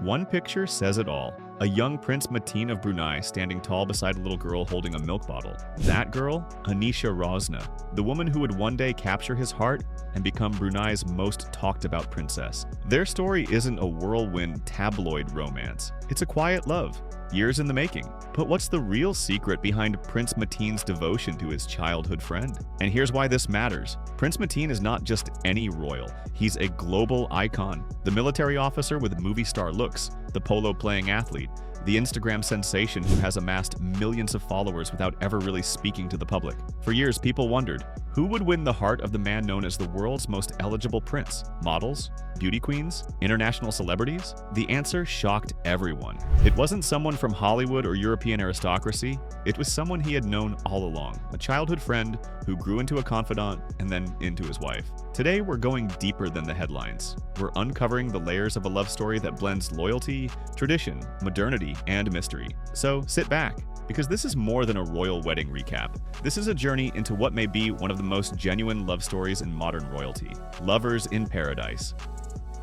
One picture says it all. A young Prince Mateen of Brunei standing tall beside a little girl holding a milk bottle. That girl, Anisha Rosnah, the woman who would one day capture his heart and become Brunei's most talked about princess. Their story isn't a whirlwind tabloid romance. It's a quiet love, years in the making. But what's the real secret behind Prince Mateen's devotion to his childhood friend? And here's why this matters. Prince Mateen is not just any royal. He's a global icon. The military officer with movie star looks, the polo-playing athlete, the Instagram sensation who has amassed millions of followers without ever really speaking to the public. For years, people wondered, who would win the heart of the man known as the world's most eligible prince? Models? Beauty queens? International celebrities? The answer shocked everyone. It wasn't someone from Hollywood or European aristocracy. It was someone he had known all along, a childhood friend who grew into a confidant and then into his wife. Today, we're going deeper than the headlines. We're uncovering the layers of a love story that blends loyalty, tradition, modernity, and mystery. So sit back, because this is more than a royal wedding recap. This is a journey into what may be one of the most genuine love stories in modern royalty. Lovers in Paradise.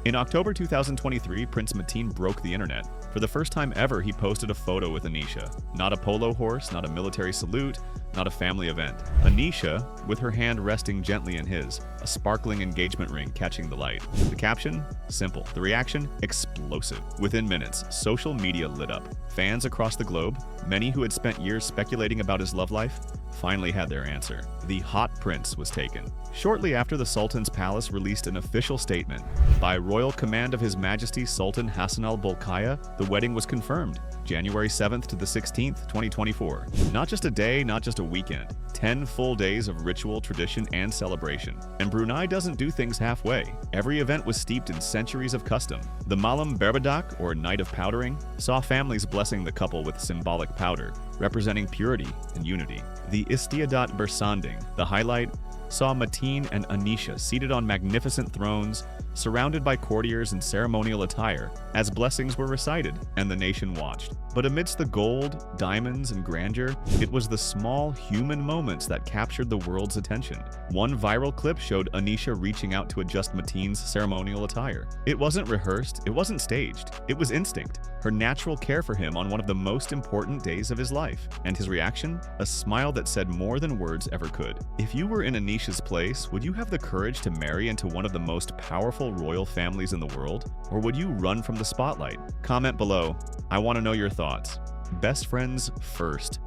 In October 2023, Prince Mateen broke the internet. For the first time ever, he posted a photo with Anisha. Not a polo horse, not a military salute, not a family event. Anisha, with her hand resting gently in his, a sparkling engagement ring catching the light. The caption? Simple. The reaction? Explosive. Within minutes, social media lit up. Fans across the globe, many who had spent years speculating about his love life, finally had their answer. The hot prince was taken. Shortly after, the Sultan's palace released an official statement. By royal command of His Majesty Sultan Hassan al-Bolkiah, the wedding was confirmed, January 7th to the 16th, 2024. Not just a day, not just a weekend. 10 full days of ritual, tradition, and celebration. And Brunei doesn't do things halfway. Every event was steeped in centuries of custom. The Malam Berbadak, or Night of Powdering, saw families blessing the couple with symbolic powder, representing purity and unity. The Istiadat Bersanding, the highlight, saw Mateen and Anisha seated on magnificent thrones, surrounded by courtiers in ceremonial attire, as blessings were recited and the nation watched. But amidst the gold, diamonds, and grandeur, it was the small human moments that captured the world's attention. One viral clip showed Anisha reaching out to adjust Mateen's ceremonial attire. It wasn't rehearsed, it wasn't staged, it was instinct. Her natural care for him on one of the most important days of his life. And his reaction? A smile that said more than words ever could. If you were in Anisha's place, would you have the courage to marry into one of the most powerful royal families in the world? Or would you run from the spotlight? Comment below. I want to know your thoughts. Best friends first.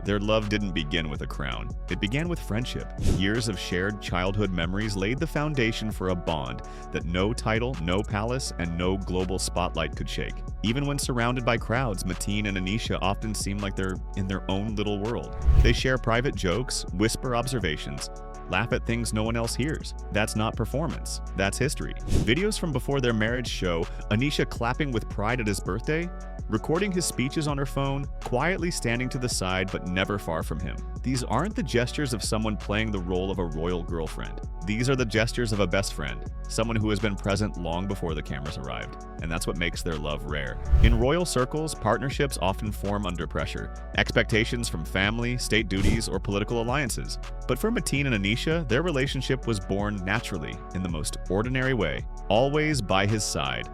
Their love didn't begin with a crown. It began with friendship. Years of shared childhood memories laid the foundation for a bond that no title, no palace, and no global spotlight could shake. Even when surrounded by crowds, Mateen and Anisha often seem like they're in their own little world. They share private jokes, whisper observations, laugh at things no one else hears. That's not performance. That's history. Videos from before their marriage show Anisha clapping with pride at his birthday, recording his speeches on her phone, quietly standing to the side but never far from him. These aren't the gestures of someone playing the role of a royal girlfriend. These are the gestures of a best friend, someone who has been present long before the cameras arrived. And that's what makes their love rare. In royal circles, partnerships often form under pressure. Expectations from family, state duties, or political alliances. But for Mateen and Anisha, their relationship was born naturally, in the most ordinary way, always by his side.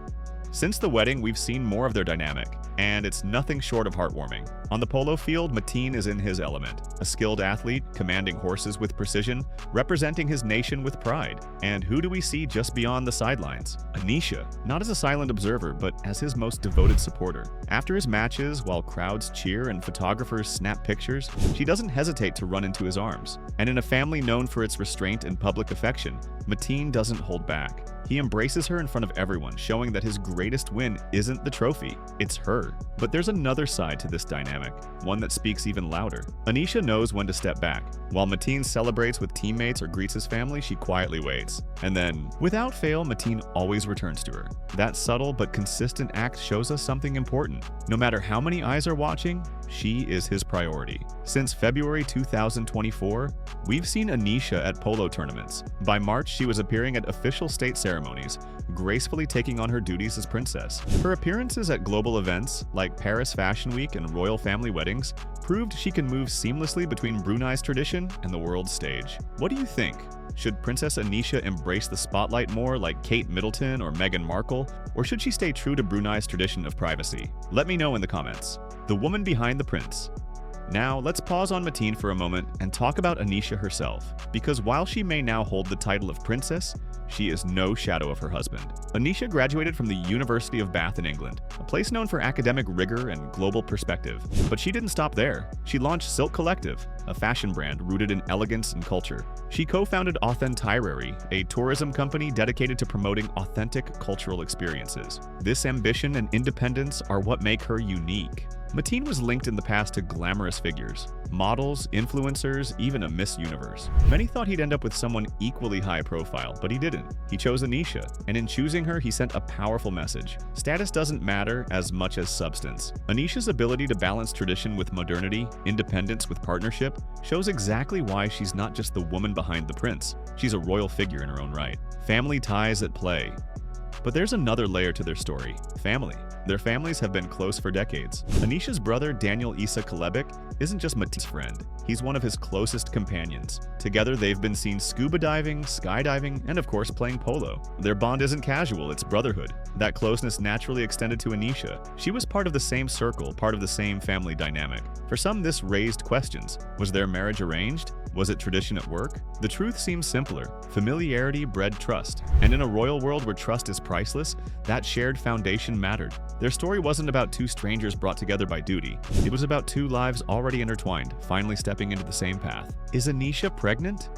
Since the wedding, we've seen more of their dynamic, and it's nothing short of heartwarming. On the polo field, Mateen is in his element, a skilled athlete, commanding horses with precision, representing his nation with pride. And who do we see just beyond the sidelines? Anisha, not as a silent observer, but as his most devoted supporter. After his matches, while crowds cheer and photographers snap pictures, she doesn't hesitate to run into his arms. And in a family known for its restraint and public affection, Mateen doesn't hold back. He embraces her in front of everyone, showing that his greatest win isn't the trophy, it's her. But there's another side to this dynamic, one that speaks even louder. Anisha knows when to step back. While Mateen celebrates with teammates or greets his family, she quietly waits. And then, without fail, Mateen always returns to her. That subtle but consistent act shows us something important. No matter how many eyes are watching, she is his priority. Since February 2024, we've seen Anisha at polo tournaments. By March, she was appearing at official state ceremonies, gracefully taking on her duties as princess. Her appearances at global events like Paris Fashion Week and royal family weddings proved she can move seamlessly between Brunei's tradition and the world stage. What do you think? Should Princess Anisha embrace the spotlight more like Kate Middleton or Meghan Markle, or should she stay true to Brunei's tradition of privacy? Let me know in the comments. The woman behind the prince. Now, let's pause on Mateen for a moment and talk about Anisha herself, because while she may now hold the title of princess, she is no shadow of her husband. Anisha graduated from the University of Bath in England, a place known for academic rigor and global perspective. But she didn't stop there. She launched Silk Collective, a fashion brand rooted in elegance and culture. She co-founded Authentirary, a tourism company dedicated to promoting authentic cultural experiences. This ambition and independence are what make her unique. Mateen was linked in the past to glamorous figures, models, influencers, even a Miss Universe. Many thought he'd end up with someone equally high profile, but he didn't. He chose Anisha, and in choosing her, he sent a powerful message. Status doesn't matter as much as substance. Anisha's ability to balance tradition with modernity, independence with partnership, shows exactly why she's not just the woman behind the prince. She's a royal figure in her own right. Family ties at play. But there's another layer to their story: family. Their families have been close for decades. Anisha's brother, Daniel Issa Kalebik, isn't just Mateen's friend. He's one of his closest companions. Together, they've been seen scuba diving, skydiving, and of course, playing polo. Their bond isn't casual, it's brotherhood. That closeness naturally extended to Anisha. She was part of the same circle, part of the same family dynamic. For some, this raised questions. Was their marriage arranged? Was it tradition at work? The truth seems simpler. Familiarity bred trust. And in a royal world where trust is priceless, that shared foundation mattered. Their story wasn't about two strangers brought together by duty. It was about two lives already intertwined, finally stepping into the same path. Is Anisha pregnant?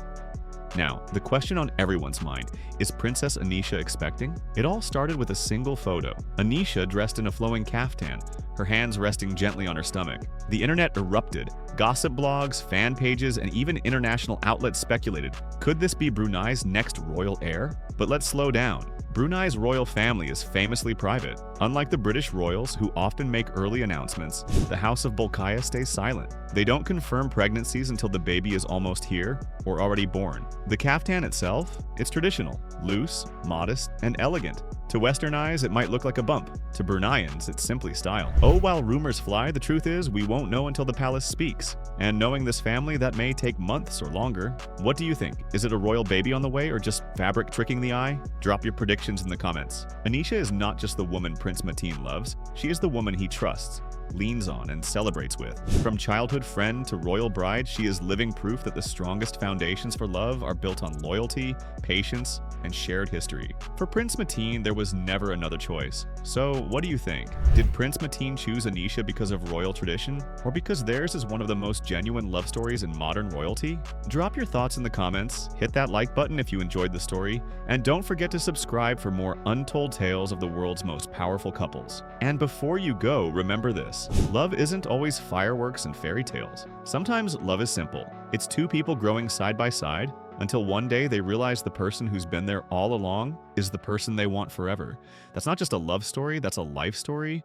Now, the question on everyone's mind, is Princess Anisha expecting? It all started with a single photo. Anisha dressed in a flowing caftan, her hands resting gently on her stomach. The internet erupted. Gossip blogs, fan pages, and even international outlets speculated, could this be Brunei's next royal heir? But let's slow down. Brunei's royal family is famously private. Unlike the British royals, who often make early announcements, the House of Bolkiah stays silent. They don't confirm pregnancies until the baby is almost here or already born. The caftan itself, it's traditional, loose, modest, and elegant. To Western eyes, it might look like a bump. To Bruneians, it's simply style. Oh, while rumors fly, the truth is we won't know until the palace speaks. And knowing this family, that may take months or longer. What do you think? Is it a royal baby on the way or just fabric tricking the eye? Drop your predictions in the comments. Anisha is not just the woman Prince Mateen loves, she is the woman he trusts, leans on, and celebrates with. From childhood friend to royal bride, she is living proof that the strongest foundations for love are built on loyalty, patience, and shared history. For Prince Mateen, there was never another choice. So, what do you think? Did Prince Mateen choose Anisha because of royal tradition, or because theirs is one of the most genuine love stories in modern royalty? Drop your thoughts in the comments, hit that like button if you enjoyed the story, and don't forget to subscribe for more untold tales of the world's most powerful couples. And before you go, remember this: love isn't always fireworks and fairy tales. Sometimes love is simple. It's two people growing side by side until one day they realize the person who's been there all along is the person they want forever. That's not just a love story, that's a life story.